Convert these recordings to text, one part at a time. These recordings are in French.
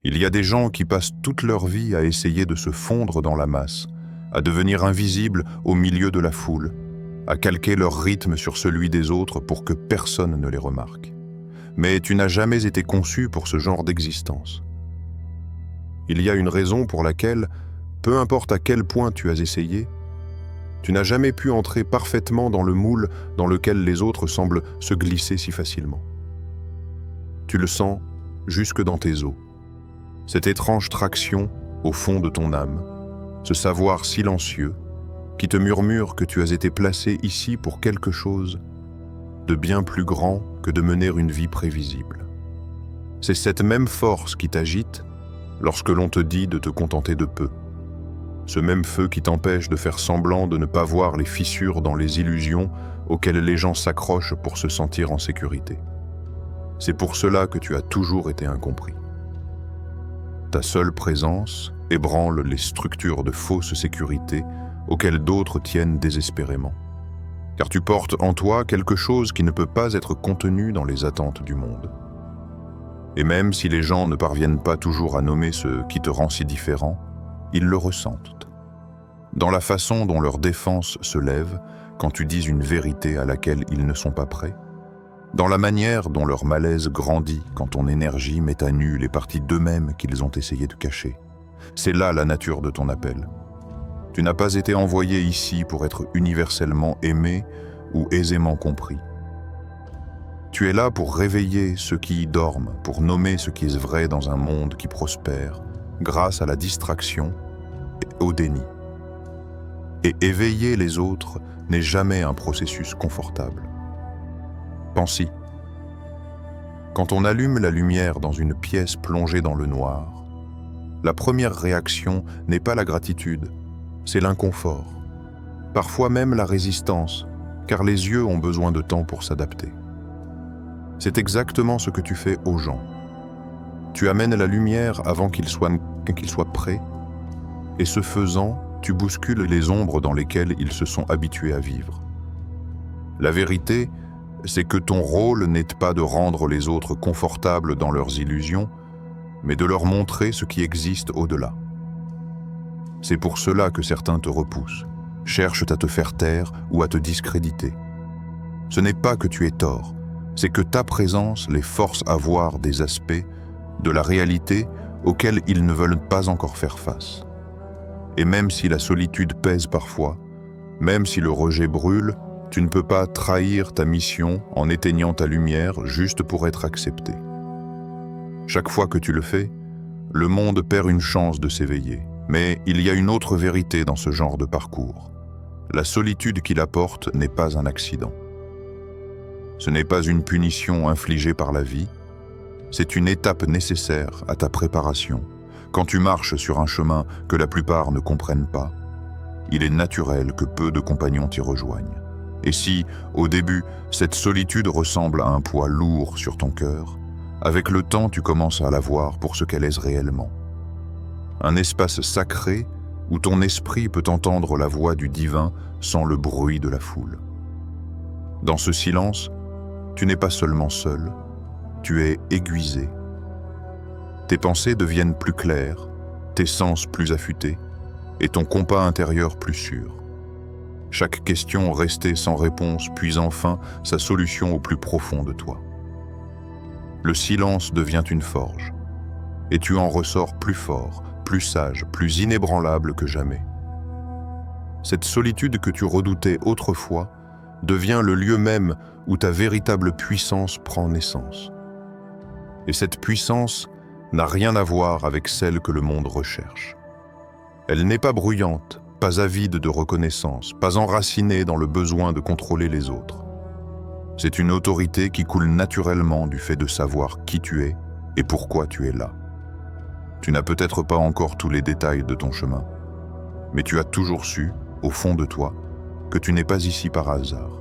Il y a des gens qui passent toute leur vie à essayer de se fondre dans la masse, à devenir invisibles au milieu de la foule, à calquer leur rythme sur celui des autres pour que personne ne les remarque. Mais tu n'as jamais été conçu pour ce genre d'existence. Il y a une raison pour laquelle, peu importe à quel point tu as essayé, tu n'as jamais pu entrer parfaitement dans le moule dans lequel les autres semblent se glisser si facilement. Tu le sens jusque dans tes os. Cette étrange traction au fond de ton âme, ce savoir silencieux qui te murmure que tu as été placé ici pour quelque chose de bien plus grand que de mener une vie prévisible. C'est cette même force qui t'agite lorsque l'on te dit de te contenter de peu. Ce même feu qui t'empêche de faire semblant de ne pas voir les fissures dans les illusions auxquelles les gens s'accrochent pour se sentir en sécurité. C'est pour cela que tu as toujours été incompris. Ta seule présence ébranle les structures de fausse sécurité auxquelles d'autres tiennent désespérément. Car tu portes en toi quelque chose qui ne peut pas être contenu dans les attentes du monde. Et même si les gens ne parviennent pas toujours à nommer ce qui te rend si différent, ils le ressentent. Dans la façon dont leur défense se lève quand tu dis une vérité à laquelle ils ne sont pas prêts, dans la manière dont leur malaise grandit quand ton énergie met à nu les parties d'eux-mêmes qu'ils ont essayé de cacher. C'est là la nature de ton appel. Tu n'as pas été envoyé ici pour être universellement aimé ou aisément compris. Tu es là pour réveiller ceux qui y dorment, pour nommer ce qui est vrai dans un monde qui prospère, grâce à la distraction et au déni. Et éveiller les autres n'est jamais un processus confortable. Pense-y. Quand on allume la lumière dans une pièce plongée dans le noir, la première réaction n'est pas la gratitude, c'est l'inconfort. Parfois même la résistance, car les yeux ont besoin de temps pour s'adapter. C'est exactement ce que tu fais aux gens. Tu amènes la lumière avant qu'ils soient prêts, et ce faisant, tu bouscules les ombres dans lesquelles ils se sont habitués à vivre. La vérité, c'est que ton rôle n'est pas de rendre les autres confortables dans leurs illusions, mais de leur montrer ce qui existe au-delà. C'est pour cela que certains te repoussent, cherchent à te faire taire ou à te discréditer. Ce n'est pas que tu aies tort, c'est que ta présence les force à voir des aspects de la réalité auxquels ils ne veulent pas encore faire face. Et même si la solitude pèse parfois, même si le rejet brûle, tu ne peux pas trahir ta mission en éteignant ta lumière juste pour être accepté. Chaque fois que tu le fais, le monde perd une chance de s'éveiller. Mais il y a une autre vérité dans ce genre de parcours. La solitude qu'il apporte n'est pas un accident. Ce n'est pas une punition infligée par la vie, c'est une étape nécessaire à ta préparation. Quand tu marches sur un chemin que la plupart ne comprennent pas, il est naturel que peu de compagnons t'y rejoignent. Et si, au début, cette solitude ressemble à un poids lourd sur ton cœur, avec le temps tu commences à la voir pour ce qu'elle est réellement. Un espace sacré où ton esprit peut entendre la voix du divin sans le bruit de la foule. Dans ce silence, tu n'es pas seulement seul, tu es aiguisé. Tes pensées deviennent plus claires, tes sens plus affûtés, et ton compas intérieur plus sûr. Chaque question restée sans réponse puise enfin sa solution au plus profond de toi. Le silence devient une forge, et tu en ressors plus fort, plus sage, plus inébranlable que jamais. Cette solitude que tu redoutais autrefois devient le lieu même où ta véritable puissance prend naissance. Et cette puissance n'a rien à voir avec celle que le monde recherche. Elle n'est pas bruyante, pas avide de reconnaissance, pas enracinée dans le besoin de contrôler les autres. C'est une autorité qui coule naturellement du fait de savoir qui tu es et pourquoi tu es là. Tu n'as peut-être pas encore tous les détails de ton chemin, mais tu as toujours su, au fond de toi, que tu n'es pas ici par hasard.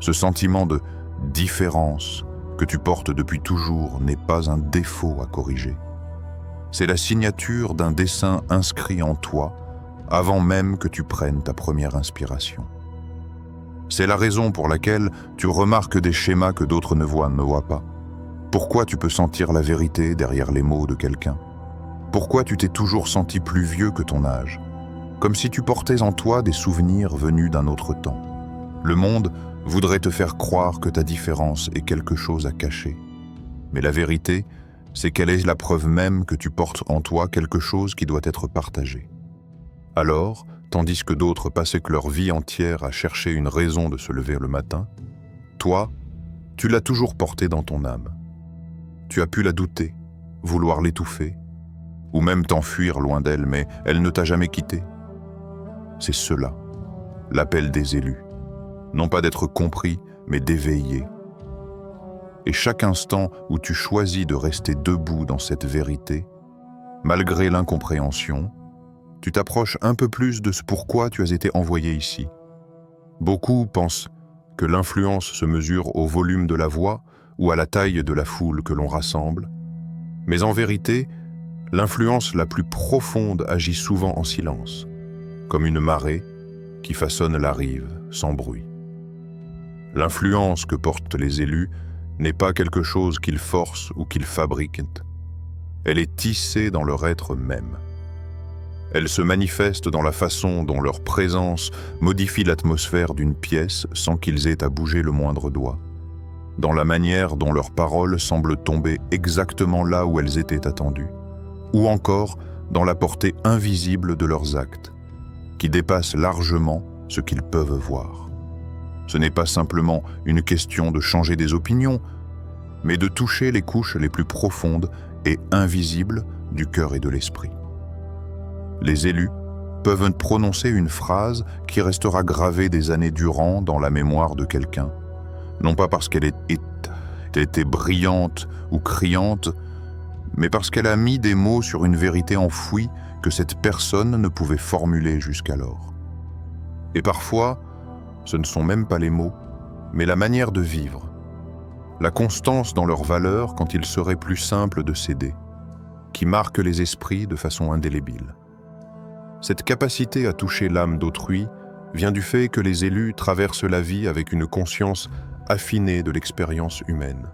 Ce sentiment de différence que tu portes depuis toujours n'est pas un défaut à corriger. C'est la signature d'un dessin inscrit en toi avant même que tu prennes ta première inspiration. C'est la raison pour laquelle tu remarques des schémas que d'autres ne voient pas. Pourquoi tu peux sentir la vérité derrière les mots de quelqu'un? Pourquoi tu t'es toujours senti plus vieux que ton âge, comme si tu portais en toi des souvenirs venus d'un autre temps? Le monde voudrait te faire croire que ta différence est quelque chose à cacher. Mais la vérité, c'est qu'elle est la preuve même que tu portes en toi quelque chose qui doit être partagé. Alors, tandis que d'autres passaient leur vie entière à chercher une raison de se lever le matin, toi, tu l'as toujours portée dans ton âme. Tu as pu la douter, vouloir l'étouffer, ou même t'enfuir loin d'elle, mais elle ne t'a jamais quitté. C'est cela, l'appel des élus. Non pas d'être compris, mais d'éveiller. Et chaque instant où tu choisis de rester debout dans cette vérité, malgré l'incompréhension, tu t'approches un peu plus de ce pourquoi tu as été envoyé ici. Beaucoup pensent que l'influence se mesure au volume de la voix ou à la taille de la foule que l'on rassemble, mais en vérité, l'influence la plus profonde agit souvent en silence, comme une marée qui façonne la rive sans bruit. L'influence que portent les élus n'est pas quelque chose qu'ils forcent ou qu'ils fabriquent. Elle est tissée dans leur être même. Elle se manifeste dans la façon dont leur présence modifie l'atmosphère d'une pièce sans qu'ils aient à bouger le moindre doigt, dans la manière dont leurs paroles semblent tomber exactement là où elles étaient attendues, ou encore dans la portée invisible de leurs actes, qui dépassent largement ce qu'ils peuvent voir. Ce n'est pas simplement une question de changer des opinions, mais de toucher les couches les plus profondes et invisibles du cœur et de l'esprit. Les élus peuvent prononcer une phrase qui restera gravée des années durant dans la mémoire de quelqu'un, non pas parce qu'elle était brillante ou criante, mais parce qu'elle a mis des mots sur une vérité enfouie que cette personne ne pouvait formuler jusqu'alors. Et parfois, ce ne sont même pas les mots, mais la manière de vivre, la constance dans leurs valeurs quand il serait plus simple de céder, qui marque les esprits de façon indélébile. Cette capacité à toucher l'âme d'autrui vient du fait que les élus traversent la vie avec une conscience affinée de l'expérience humaine.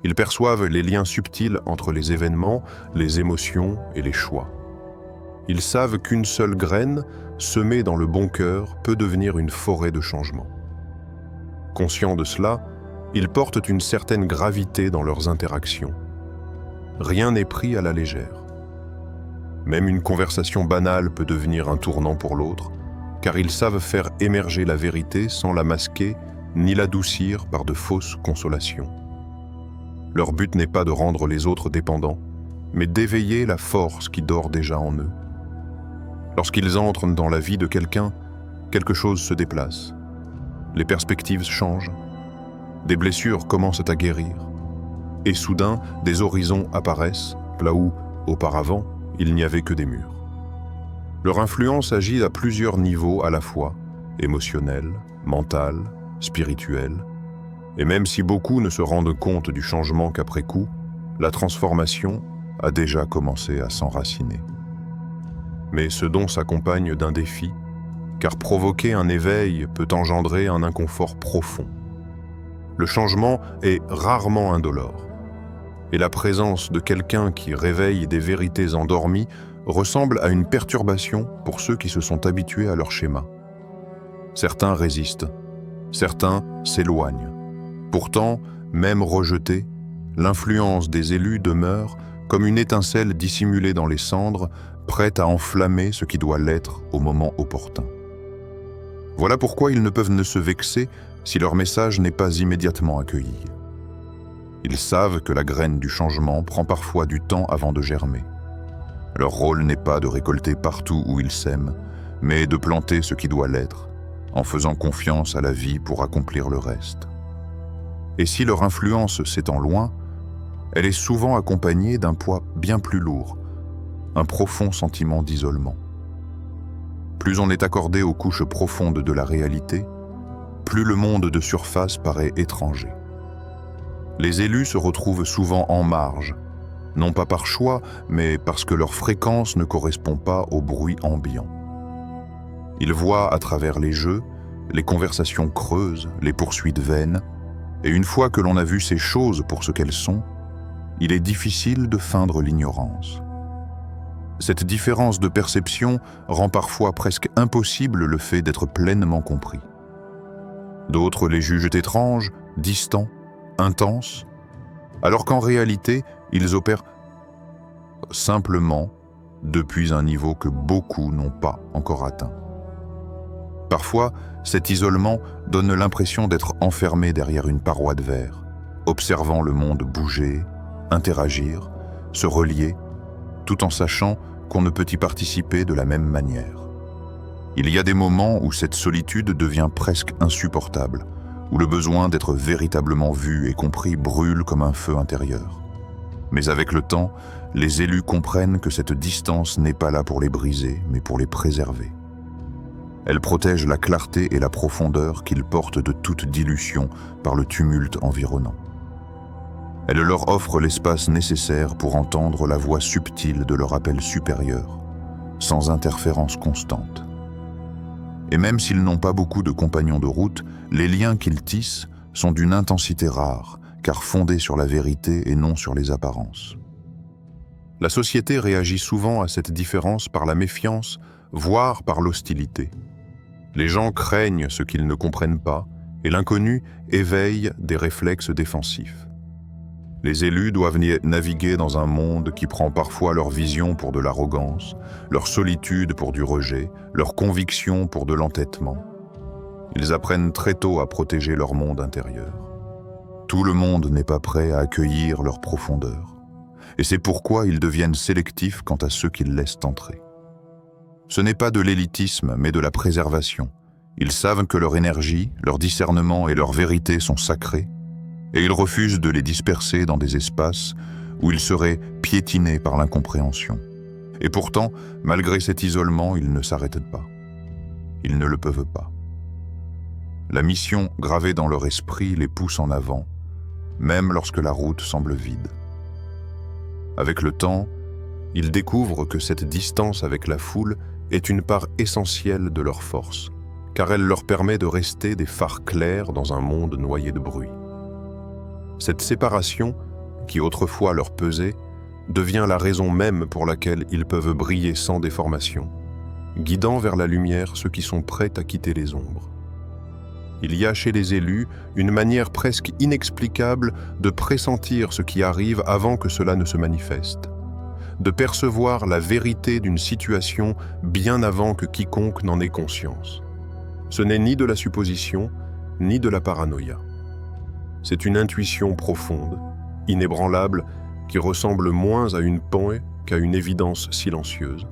Ils perçoivent les liens subtils entre les événements, les émotions et les choix. Ils savent qu'une seule graine, semée dans le bon cœur, peut devenir une forêt de changements. Conscients de cela, ils portent une certaine gravité dans leurs interactions. Rien n'est pris à la légère. Même une conversation banale peut devenir un tournant pour l'autre, car ils savent faire émerger la vérité sans la masquer ni l'adoucir par de fausses consolations. Leur but n'est pas de rendre les autres dépendants, mais d'éveiller la force qui dort déjà en eux. Lorsqu'ils entrent dans la vie de quelqu'un, quelque chose se déplace. Les perspectives changent, des blessures commencent à guérir, et soudain, des horizons apparaissent, là où, auparavant, il n'y avait que des murs. Leur influence agit à plusieurs niveaux à la fois, émotionnel, mental, spirituel, et même si beaucoup ne se rendent compte du changement qu'après coup, la transformation a déjà commencé à s'enraciner. Mais ce don s'accompagne d'un défi, car provoquer un éveil peut engendrer un inconfort profond. Le changement est rarement indolore, et la présence de quelqu'un qui réveille des vérités endormies ressemble à une perturbation pour ceux qui se sont habitués à leur schéma. Certains résistent, certains s'éloignent. Pourtant, même rejetés, l'influence des élus demeure comme une étincelle dissimulée dans les cendres, prête à enflammer ce qui doit l'être au moment opportun. Voilà pourquoi ils ne peuvent ne se vexer si leur message n'est pas immédiatement accueilli. Ils savent que la graine du changement prend parfois du temps avant de germer. Leur rôle n'est pas de récolter partout où ils sèment, mais de planter ce qui doit l'être, en faisant confiance à la vie pour accomplir le reste. Et si leur influence s'étend loin, elle est souvent accompagnée d'un poids bien plus lourd, un profond sentiment d'isolement. Plus on est accordé aux couches profondes de la réalité, plus le monde de surface paraît étranger. Les élus se retrouvent souvent en marge, non pas par choix, mais parce que leur fréquence ne correspond pas au bruit ambiant. Ils voient à travers les jeux, les conversations creuses, les poursuites vaines, Et une fois que l'on a vu ces choses pour ce qu'elles sont, il est difficile de feindre l'ignorance. Cette différence de perception rend parfois presque impossible le fait d'être pleinement compris. D'autres les jugent étranges, distants, intenses, alors qu'en réalité, ils opèrent simplement depuis un niveau que beaucoup n'ont pas encore atteint. Parfois, cet isolement donne l'impression d'être enfermé derrière une paroi de verre, observant le monde bouger, interagir, se relier, tout en sachant qu'on ne peut y participer de la même manière. Il y a des moments où cette solitude devient presque insupportable, où le besoin d'être véritablement vu et compris brûle comme un feu intérieur. Mais avec le temps, les élus comprennent que cette distance n'est pas là pour les briser, mais pour les préserver. Elle protège la clarté et la profondeur qu'ils portent de toute dilution par le tumulte environnant. Elle leur offre l'espace nécessaire pour entendre la voix subtile de leur appel supérieur, sans interférence constante. Et même s'ils n'ont pas beaucoup de compagnons de route, les liens qu'ils tissent sont d'une intensité rare, car fondés sur la vérité et non sur les apparences. La société réagit souvent à cette différence par la méfiance, voire par l'hostilité. Les gens craignent ce qu'ils ne comprennent pas, et l'inconnu éveille des réflexes défensifs. Les élus doivent naviguer dans un monde qui prend parfois leur vision pour de l'arrogance, leur solitude pour du rejet, leur conviction pour de l'entêtement. Ils apprennent très tôt à protéger leur monde intérieur. Tout le monde n'est pas prêt à accueillir leur profondeur, et c'est pourquoi ils deviennent sélectifs quant à ceux qu'ils laissent entrer. Ce n'est pas de l'élitisme, mais de la préservation. Ils savent que leur énergie, leur discernement et leur vérité sont sacrés, et ils refusent de les disperser dans des espaces où ils seraient piétinés par l'incompréhension. Et pourtant, malgré cet isolement, ils ne s'arrêtent pas. Ils ne le peuvent pas. La mission gravée dans leur esprit les pousse en avant, même lorsque la route semble vide. Avec le temps, ils découvrent que cette distance avec la foule est une part essentielle de leur force, car elle leur permet de rester des phares clairs dans un monde noyé de bruit. Cette séparation, qui autrefois leur pesait, devient la raison même pour laquelle ils peuvent briller sans déformation, guidant vers la lumière ceux qui sont prêts à quitter les ombres. Il y a chez les élus une manière presque inexplicable de pressentir ce qui arrive avant que cela ne se manifeste, de percevoir la vérité d'une situation bien avant que quiconque n'en ait conscience. Ce n'est ni de la supposition, ni de la paranoïa. C'est une intuition profonde, inébranlable, qui ressemble moins à une pensée qu'à une évidence silencieuse.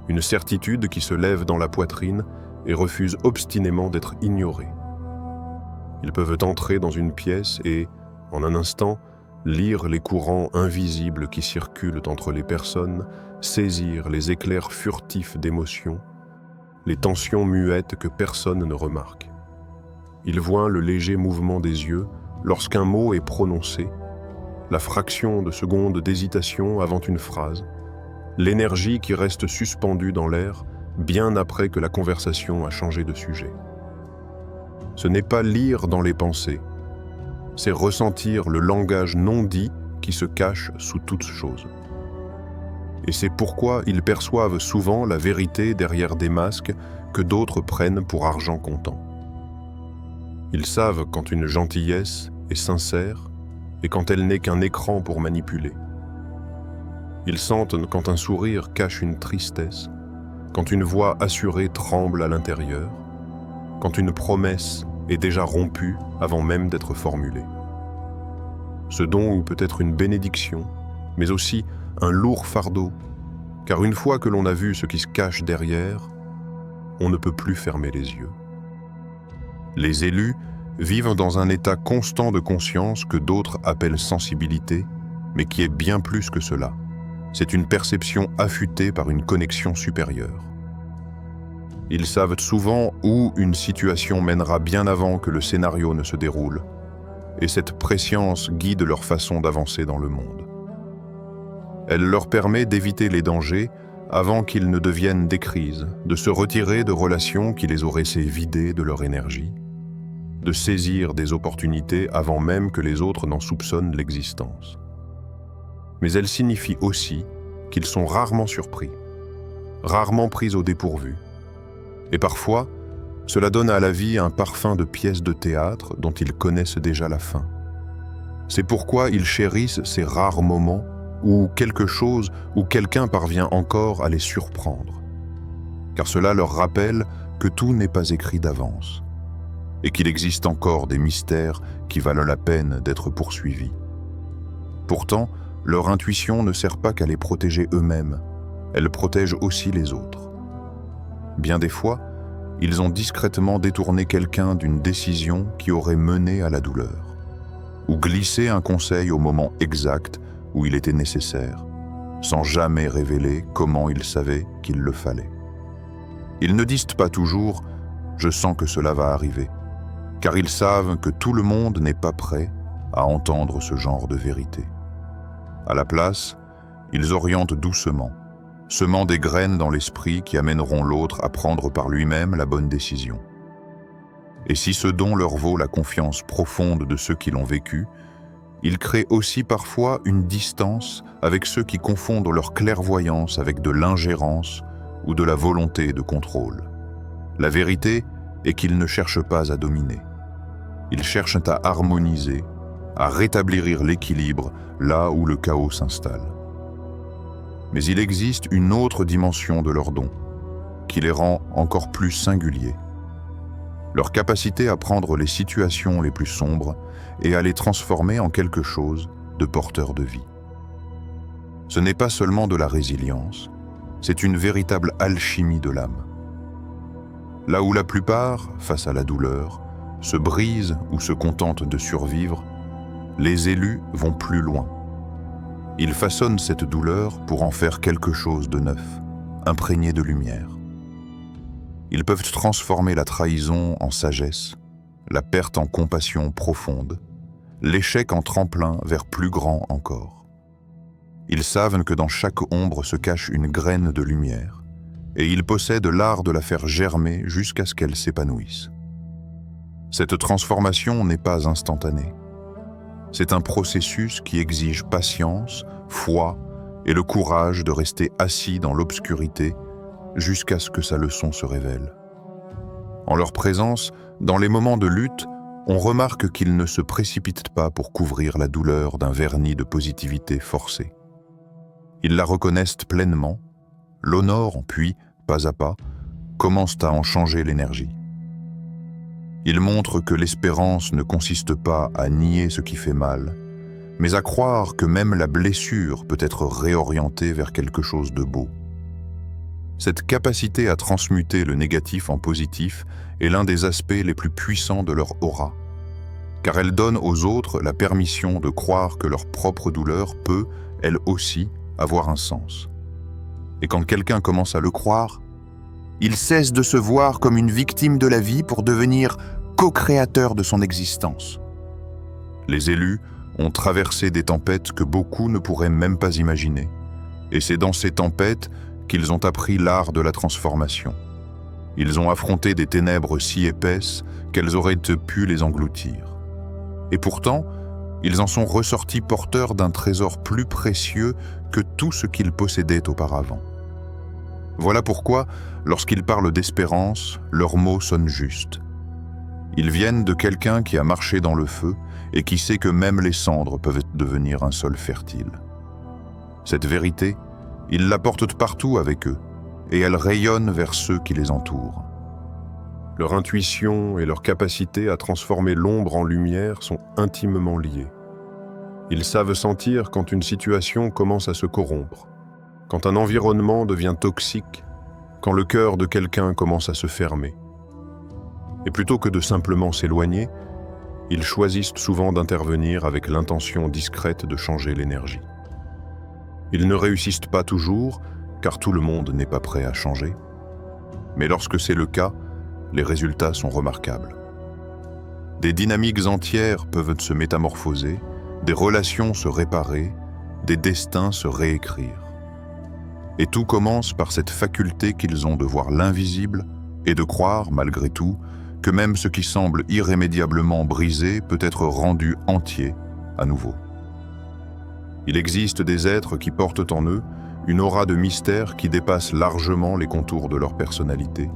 Une certitude qui se lève dans la poitrine et refuse obstinément d'être ignorée. Ils peuvent entrer dans une pièce et, en un instant, lire les courants invisibles qui circulent entre les personnes, saisir les éclairs furtifs d'émotions, les tensions muettes que personne ne remarque. Ils voient le léger mouvement des yeux lorsqu'un mot est prononcé, la fraction de seconde d'hésitation avant une phrase, l'énergie qui reste suspendue dans l'air bien après que la conversation a changé de sujet. Ce n'est pas lire dans les pensées, c'est ressentir le langage non dit qui se cache sous toute chose. Et c'est pourquoi ils perçoivent souvent la vérité derrière des masques que d'autres prennent pour argent comptant. Ils savent quand une gentillesse est sincère et quand elle n'est qu'un écran pour manipuler. Ils sentent quand un sourire cache une tristesse, quand une voix assurée tremble à l'intérieur, quand une promesse est déjà rompue avant même d'être formulée. Ce don peut être une bénédiction, mais aussi un lourd fardeau, car une fois que l'on a vu ce qui se cache derrière, on ne peut plus fermer les yeux. Les élus vivent dans un état constant de conscience que d'autres appellent sensibilité, mais qui est bien plus que cela. C'est une perception affûtée par une connexion supérieure. Ils savent souvent où une situation mènera bien avant que le scénario ne se déroule, et cette prescience guide leur façon d'avancer dans le monde. Elle leur permet d'éviter les dangers avant qu'ils ne deviennent des crises, de se retirer de relations qui les auraient vidées de leur énergie, de saisir des opportunités avant même que les autres n'en soupçonnent l'existence. Mais elle signifie aussi qu'ils sont rarement surpris, rarement pris au dépourvu. Et parfois, cela donne à la vie un parfum de pièce de théâtre dont ils connaissent déjà la fin. C'est pourquoi ils chérissent ces rares moments où quelque chose ou quelqu'un parvient encore à les surprendre. Car cela leur rappelle que tout n'est pas écrit d'avance et qu'il existe encore des mystères qui valent la peine d'être poursuivis. Pourtant, leur intuition ne sert pas qu'à les protéger eux-mêmes, elle protège aussi les autres. Bien des fois, ils ont discrètement détourné quelqu'un d'une décision qui aurait mené à la douleur, ou glissé un conseil au moment exact où il était nécessaire, sans jamais révéler comment ils savaient qu'il le fallait. Ils ne disent pas toujours « je sens que cela va arriver », car ils savent que tout le monde n'est pas prêt à entendre ce genre de vérité. À la place, ils orientent doucement, semant des graines dans l'esprit qui amèneront l'autre à prendre par lui-même la bonne décision. Et si ce don leur vaut la confiance profonde de ceux qui l'ont vécu, ils créent aussi parfois une distance avec ceux qui confondent leur clairvoyance avec de l'ingérence ou de la volonté de contrôle. La vérité est qu'ils ne cherchent pas à dominer. Ils cherchent à harmoniser, à rétablir l'équilibre là où le chaos s'installe. Mais il existe une autre dimension de leur don, qui les rend encore plus singuliers. Leur capacité à prendre les situations les plus sombres et à les transformer en quelque chose de porteur de vie. Ce n'est pas seulement de la résilience, c'est une véritable alchimie de l'âme. Là où la plupart, face à la douleur, se brisent ou se contentent de survivre, les élus vont plus loin. Ils façonnent cette douleur pour en faire quelque chose de neuf, imprégné de lumière. Ils peuvent transformer la trahison en sagesse, la perte en compassion profonde, l'échec en tremplin vers plus grand encore. Ils savent que dans chaque ombre se cache une graine de lumière, et ils possèdent l'art de la faire germer jusqu'à ce qu'elle s'épanouisse. Cette transformation n'est pas instantanée. C'est un processus qui exige patience, foi et le courage de rester assis dans l'obscurité jusqu'à ce que sa leçon se révèle. En leur présence, dans les moments de lutte, on remarque qu'ils ne se précipitent pas pour couvrir la douleur d'un vernis de positivité forcée. Ils la reconnaissent pleinement, l'honorent puis, pas à pas, commencent à en changer l'énergie. Ils montrent que l'espérance ne consiste pas à nier ce qui fait mal, mais à croire que même la blessure peut être réorientée vers quelque chose de beau. Cette capacité à transmuter le négatif en positif est l'un des aspects les plus puissants de leur aura, car elle donne aux autres la permission de croire que leur propre douleur peut, elle aussi, avoir un sens. Et quand quelqu'un commence à le croire, il cesse de se voir comme une victime de la vie pour devenir co-créateur de son existence. Les élus ont traversé des tempêtes que beaucoup ne pourraient même pas imaginer, et c'est dans ces tempêtes qu'ils ont appris l'art de la transformation. Ils ont affronté des ténèbres si épaisses qu'elles auraient pu les engloutir. Et pourtant, ils en sont ressortis porteurs d'un trésor plus précieux que tout ce qu'ils possédaient auparavant. Voilà pourquoi, lorsqu'ils parlent d'espérance, leurs mots sonnent justes. Ils viennent de quelqu'un qui a marché dans le feu et qui sait que même les cendres peuvent devenir un sol fertile. Cette vérité, ils la portent partout avec eux, et elle rayonne vers ceux qui les entourent. Leur intuition et leur capacité à transformer l'ombre en lumière sont intimement liées. Ils savent sentir quand une situation commence à se corrompre, quand un environnement devient toxique, quand le cœur de quelqu'un commence à se fermer. Et plutôt que de simplement s'éloigner, ils choisissent souvent d'intervenir avec l'intention discrète de changer l'énergie. Ils ne réussissent pas toujours, car tout le monde n'est pas prêt à changer. Mais lorsque c'est le cas, les résultats sont remarquables. Des dynamiques entières peuvent se métamorphoser, des relations se réparer, des destins se réécrire. Et tout commence par cette faculté qu'ils ont de voir l'invisible et de croire, malgré tout, que même ce qui semble irrémédiablement brisé peut être rendu entier à nouveau. Il existe des êtres qui portent en eux une aura de mystère qui dépasse largement les contours de leur personnalité.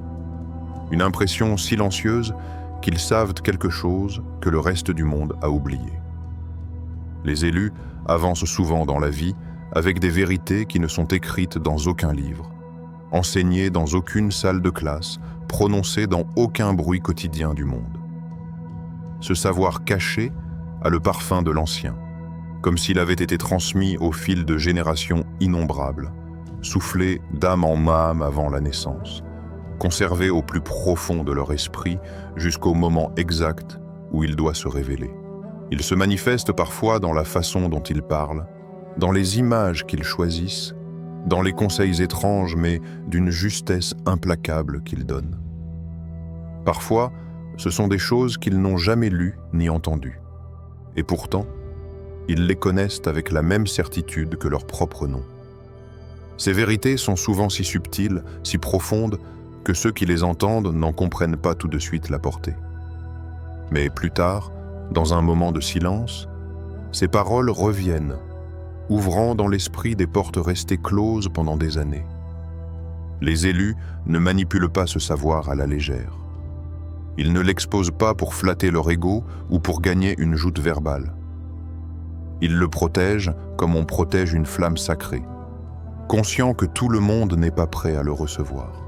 Une impression silencieuse qu'ils savent quelque chose que le reste du monde a oublié. Les élus avancent souvent dans la vie avec des vérités qui ne sont écrites dans aucun livre, enseignées dans aucune salle de classe, prononcées dans aucun bruit quotidien du monde. Ce savoir caché a le parfum de l'ancien, comme s'il avait été transmis au fil de générations innombrables, soufflé d'âme en âme avant la naissance, conservé au plus profond de leur esprit jusqu'au moment exact où il doit se révéler. Il se manifeste parfois dans la façon dont ils parlent, dans les images qu'ils choisissent, dans les conseils étranges mais d'une justesse implacable qu'ils donnent. Parfois, ce sont des choses qu'ils n'ont jamais lues ni entendues. Et pourtant, ils les connaissent avec la même certitude que leur propre nom. Ces vérités sont souvent si subtiles, si profondes, que ceux qui les entendent n'en comprennent pas tout de suite la portée. Mais plus tard, dans un moment de silence, ces paroles reviennent, ouvrant dans l'esprit des portes restées closes pendant des années. Les élus ne manipulent pas ce savoir à la légère. Ils ne l'exposent pas pour flatter leur ego ou pour gagner une joute verbale. Ils le protègent comme on protège une flamme sacrée, conscients que tout le monde n'est pas prêt à le recevoir.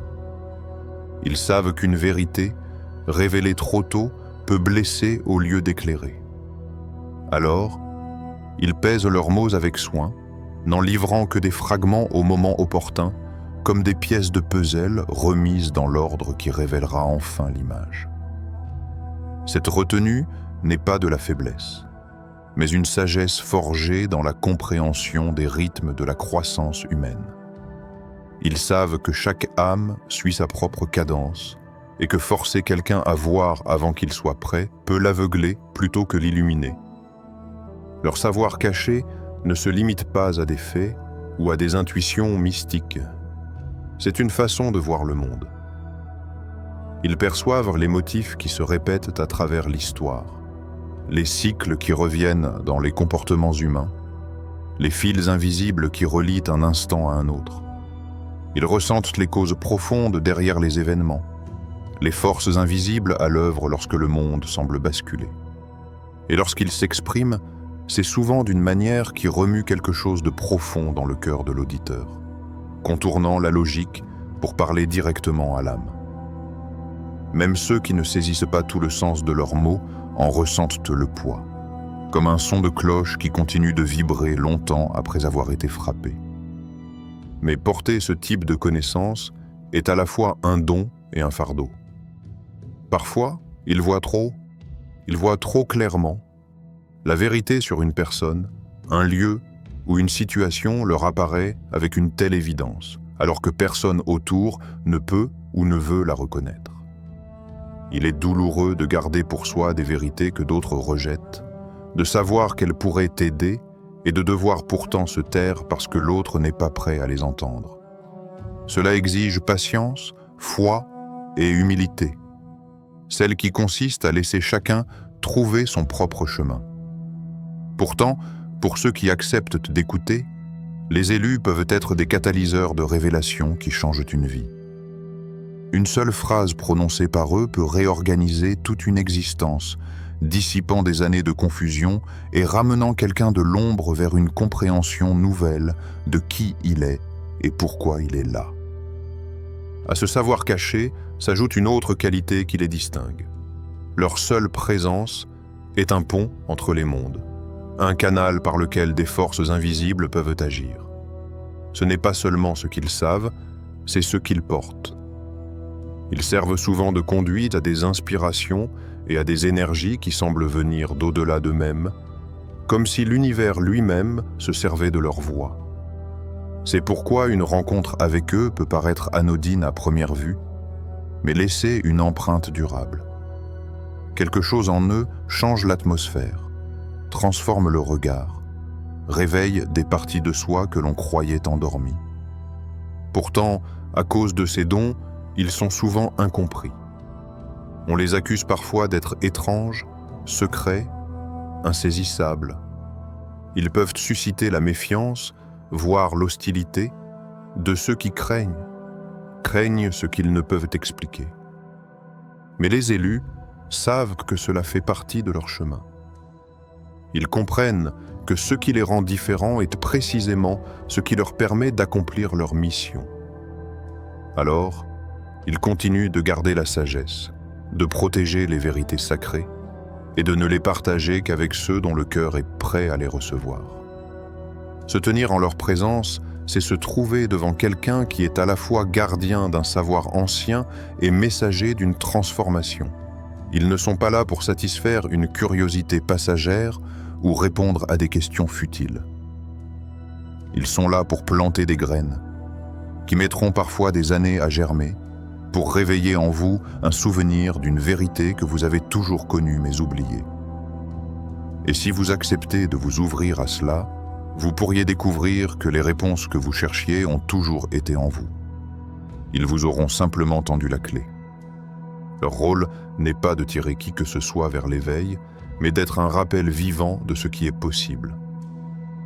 Ils savent qu'une vérité, révélée trop tôt, peut blesser au lieu d'éclairer. Alors, ils pèsent leurs mots avec soin, n'en livrant que des fragments au moment opportun, comme des pièces de puzzle remises dans l'ordre qui révélera enfin l'image. Cette retenue n'est pas de la faiblesse, mais une sagesse forgée dans la compréhension des rythmes de la croissance humaine. Ils savent que chaque âme suit sa propre cadence et que forcer quelqu'un à voir avant qu'il soit prêt peut l'aveugler plutôt que l'illuminer. Leur savoir caché ne se limite pas à des faits ou à des intuitions mystiques. C'est une façon de voir le monde. Ils perçoivent les motifs qui se répètent à travers l'histoire, les cycles qui reviennent dans les comportements humains, les fils invisibles qui relient un instant à un autre. Ils ressentent les causes profondes derrière les événements, les forces invisibles à l'œuvre lorsque le monde semble basculer. Et lorsqu'ils s'expriment, c'est souvent d'une manière qui remue quelque chose de profond dans le cœur de l'auditeur, contournant la logique pour parler directement à l'âme. Même ceux qui ne saisissent pas tout le sens de leurs mots en ressentent le poids, comme un son de cloche qui continue de vibrer longtemps après avoir été frappé. Mais porter ce type de connaissance est à la fois un don et un fardeau. Parfois, ils voient trop clairement la vérité sur une personne, un lieu ou une situation leur apparaît avec une telle évidence, alors que personne autour ne peut ou ne veut la reconnaître. Il est douloureux de garder pour soi des vérités que d'autres rejettent, de savoir qu'elles pourraient t'aider et de devoir pourtant se taire parce que l'autre n'est pas prêt à les entendre. Cela exige patience, foi et humilité, celle qui consiste à laisser chacun trouver son propre chemin. Pourtant, pour ceux qui acceptent d'écouter, les élus peuvent être des catalyseurs de révélations qui changent une vie. Une seule phrase prononcée par eux peut réorganiser toute une existence, dissipant des années de confusion et ramenant quelqu'un de l'ombre vers une compréhension nouvelle de qui il est et pourquoi il est là. À ce savoir caché s'ajoute une autre qualité qui les distingue. Leur seule présence est un pont entre les mondes, un canal par lequel des forces invisibles peuvent agir. Ce n'est pas seulement ce qu'ils savent, c'est ce qu'ils portent. Ils servent souvent de conduite à des inspirations et à des énergies qui semblent venir d'au-delà d'eux-mêmes, comme si l'univers lui-même se servait de leur voix. C'est pourquoi une rencontre avec eux peut paraître anodine à première vue, mais laisser une empreinte durable. Quelque chose en eux change l'atmosphère, transforme le regard, réveille des parties de soi que l'on croyait endormies. Pourtant, à cause de ces dons, ils sont souvent incompris. On les accuse parfois d'être étranges, secrets, insaisissables. Ils peuvent susciter la méfiance, voire l'hostilité, de ceux qui craignent ce qu'ils ne peuvent expliquer. Mais les élus savent que cela fait partie de leur chemin. Ils comprennent que ce qui les rend différents est précisément ce qui leur permet d'accomplir leur mission. Alors, ils continuent de garder la sagesse, de protéger les vérités sacrées et de ne les partager qu'avec ceux dont le cœur est prêt à les recevoir. Se tenir en leur présence, c'est se trouver devant quelqu'un qui est à la fois gardien d'un savoir ancien et messager d'une transformation. Ils ne sont pas là pour satisfaire une curiosité passagère ou répondre à des questions futiles. Ils sont là pour planter des graines, qui mettront parfois des années à germer, pour réveiller en vous un souvenir d'une vérité que vous avez toujours connue mais oubliée. Et si vous acceptez de vous ouvrir à cela, vous pourriez découvrir que les réponses que vous cherchiez ont toujours été en vous. Ils vous auront simplement tendu la clé. Leur rôle n'est pas de tirer qui que ce soit vers l'éveil, mais d'être un rappel vivant de ce qui est possible.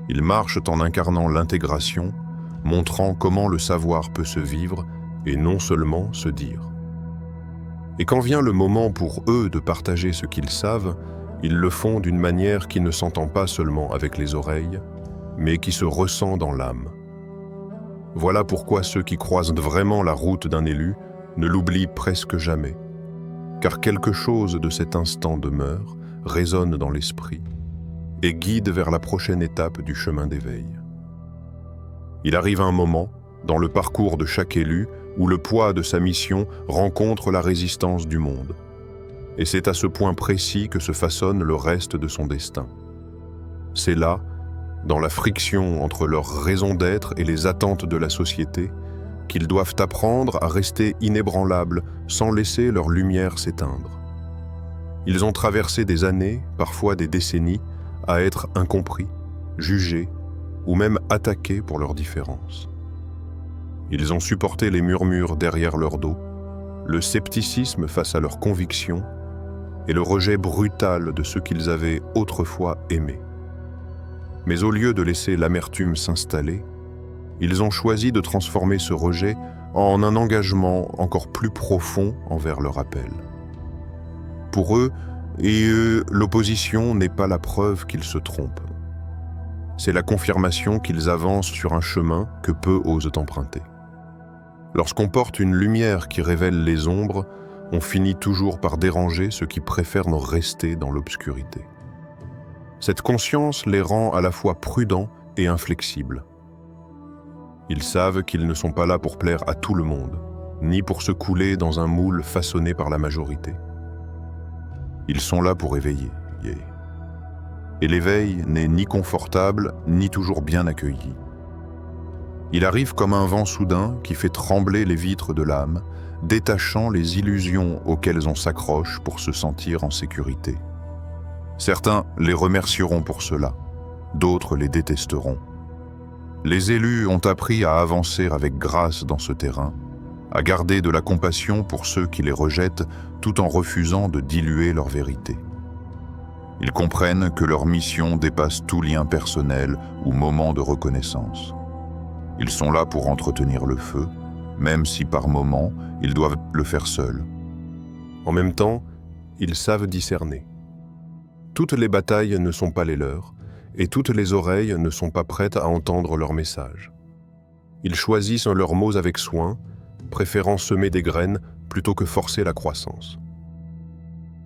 Ils marchent en incarnant l'intégration, montrant comment le savoir peut se vivre et non seulement se dire. Et quand vient le moment pour eux de partager ce qu'ils savent, ils le font d'une manière qui ne s'entend pas seulement avec les oreilles, mais qui se ressent dans l'âme. Voilà pourquoi ceux qui croisent vraiment la route d'un élu ne l'oublient presque jamais, car quelque chose de cet instant demeure, résonne dans l'esprit et guide vers la prochaine étape du chemin d'éveil. Il arrive un moment, dans le parcours de chaque élu, où le poids de sa mission rencontre la résistance du monde. Et c'est à ce point précis que se façonne le reste de son destin. C'est là, dans la friction entre leur raison d'être et les attentes de la société, qu'ils doivent apprendre à rester inébranlables sans laisser leur lumière s'éteindre. Ils ont traversé des années, parfois des décennies, à être incompris, jugés ou même attaqués pour leurs différences. Ils ont supporté les murmures derrière leur dos, le scepticisme face à leurs convictions et le rejet brutal de ceux qu'ils avaient autrefois aimés. Mais au lieu de laisser l'amertume s'installer, ils ont choisi de transformer ce rejet en un engagement encore plus profond envers leur appel. Pour eux, l'opposition n'est pas la preuve qu'ils se trompent. C'est la confirmation qu'ils avancent sur un chemin que peu osent emprunter. Lorsqu'on porte une lumière qui révèle les ombres, on finit toujours par déranger ceux qui préfèrent rester dans l'obscurité. Cette conscience les rend à la fois prudents et inflexibles. Ils savent qu'ils ne sont pas là pour plaire à tout le monde, ni pour se couler dans un moule façonné par la majorité. Ils sont là pour éveiller. Et l'éveil n'est ni confortable, ni toujours bien accueilli. Il arrive comme un vent soudain qui fait trembler les vitres de l'âme, détachant les illusions auxquelles on s'accroche pour se sentir en sécurité. Certains les remercieront pour cela, d'autres les détesteront. Les élus ont appris à avancer avec grâce dans ce terrain, à garder de la compassion pour ceux qui les rejettent tout en refusant de diluer leur vérité. Ils comprennent que leur mission dépasse tout lien personnel ou moment de reconnaissance. Ils sont là pour entretenir le feu, même si par moments, ils doivent le faire seuls. En même temps, ils savent discerner. Toutes les batailles ne sont pas les leurs, et toutes les oreilles ne sont pas prêtes à entendre leur message. Ils choisissent leurs mots avec soin, préférant semer des graines plutôt que forcer la croissance.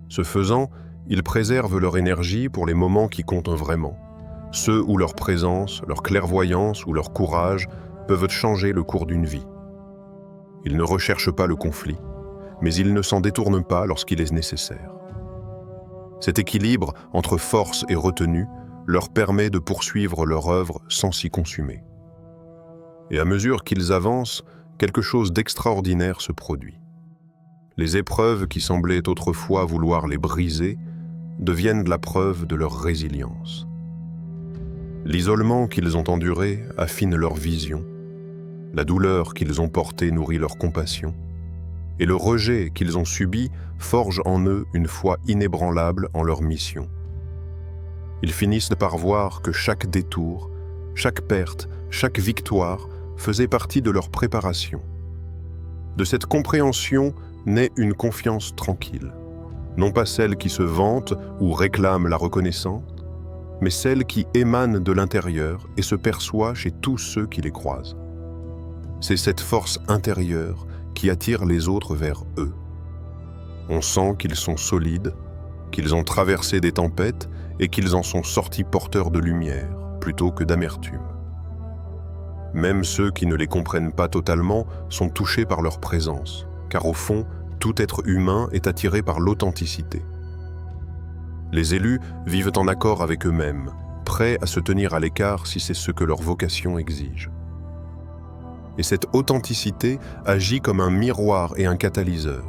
Ce faisant, ils préservent leur énergie pour les moments qui comptent vraiment, ceux où leur présence, leur clairvoyance ou leur courage peuvent changer le cours d'une vie. Ils ne recherchent pas le conflit, mais ils ne s'en détournent pas lorsqu'il est nécessaire. Cet équilibre entre force et retenue leur permet de poursuivre leur œuvre sans s'y consumer. Et à mesure qu'ils avancent, quelque chose d'extraordinaire se produit. Les épreuves qui semblaient autrefois vouloir les briser deviennent la preuve de leur résilience. L'isolement qu'ils ont enduré affine leur vision, la douleur qu'ils ont portée nourrit leur compassion, et le rejet qu'ils ont subi forge en eux une foi inébranlable en leur mission. Ils finissent par voir que chaque détour, chaque perte, chaque victoire faisait partie de leur préparation. De cette compréhension naît une confiance tranquille, non pas celle qui se vante ou réclame la reconnaissance, mais celle qui émane de l'intérieur et se perçoit chez tous ceux qui les croisent. C'est cette force intérieure qui attire les autres vers eux. On sent qu'ils sont solides, qu'ils ont traversé des tempêtes et qu'ils en sont sortis porteurs de lumière plutôt que d'amertume. Même ceux qui ne les comprennent pas totalement sont touchés par leur présence, car au fond, tout être humain est attiré par l'authenticité. Les élus vivent en accord avec eux-mêmes, prêts à se tenir à l'écart si c'est ce que leur vocation exige. Et cette authenticité agit comme un miroir et un catalyseur.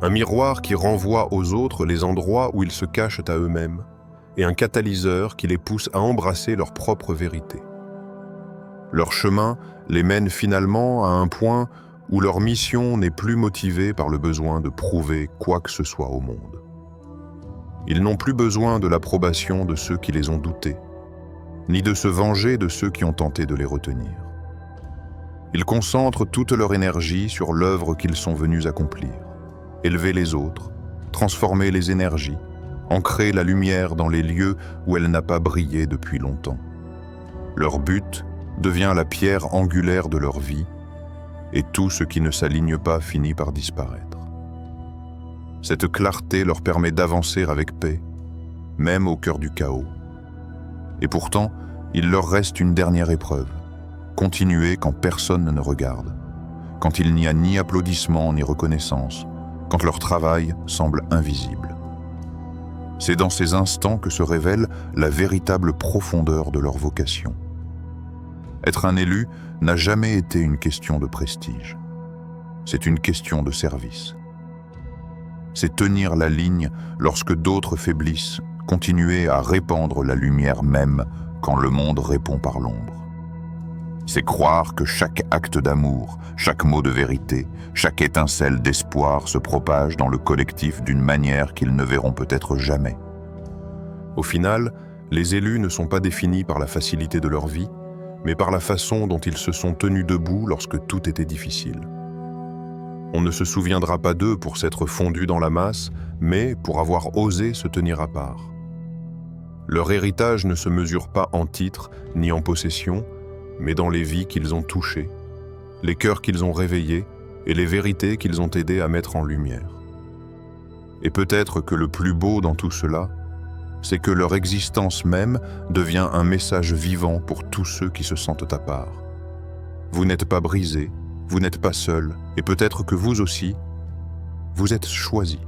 Un miroir qui renvoie aux autres les endroits où ils se cachent à eux-mêmes, et un catalyseur qui les pousse à embrasser leur propre vérité. Leur chemin les mène finalement à un point où leur mission n'est plus motivée par le besoin de prouver quoi que ce soit au monde. Ils n'ont plus besoin de l'approbation de ceux qui les ont doutés, ni de se venger de ceux qui ont tenté de les retenir. Ils concentrent toute leur énergie sur l'œuvre qu'ils sont venus accomplir, élever les autres, transformer les énergies, ancrer la lumière dans les lieux où elle n'a pas brillé depuis longtemps. Leur but devient la pierre angulaire de leur vie, et tout ce qui ne s'aligne pas finit par disparaître. Cette clarté leur permet d'avancer avec paix, même au cœur du chaos. Et pourtant, il leur reste une dernière épreuve, continuer quand personne ne regarde, quand il n'y a ni applaudissements ni reconnaissance, quand leur travail semble invisible. C'est dans ces instants que se révèle la véritable profondeur de leur vocation. Être un élu n'a jamais été une question de prestige. C'est une question de service. C'est tenir la ligne lorsque d'autres faiblissent, continuer à répandre la lumière même quand le monde répond par l'ombre. C'est croire que chaque acte d'amour, chaque mot de vérité, chaque étincelle d'espoir se propage dans le collectif d'une manière qu'ils ne verront peut-être jamais. Au final, les élus ne sont pas définis par la facilité de leur vie, mais par la façon dont ils se sont tenus debout lorsque tout était difficile. On ne se souviendra pas d'eux pour s'être fondus dans la masse, mais pour avoir osé se tenir à part. Leur héritage ne se mesure pas en titres ni en possession, mais dans les vies qu'ils ont touchées, les cœurs qu'ils ont réveillés et les vérités qu'ils ont aidé à mettre en lumière. Et peut-être que le plus beau dans tout cela, c'est que leur existence même devient un message vivant pour tous ceux qui se sentent à part. Vous n'êtes pas brisés, vous n'êtes pas seuls, et peut-être que vous aussi, vous êtes choisis.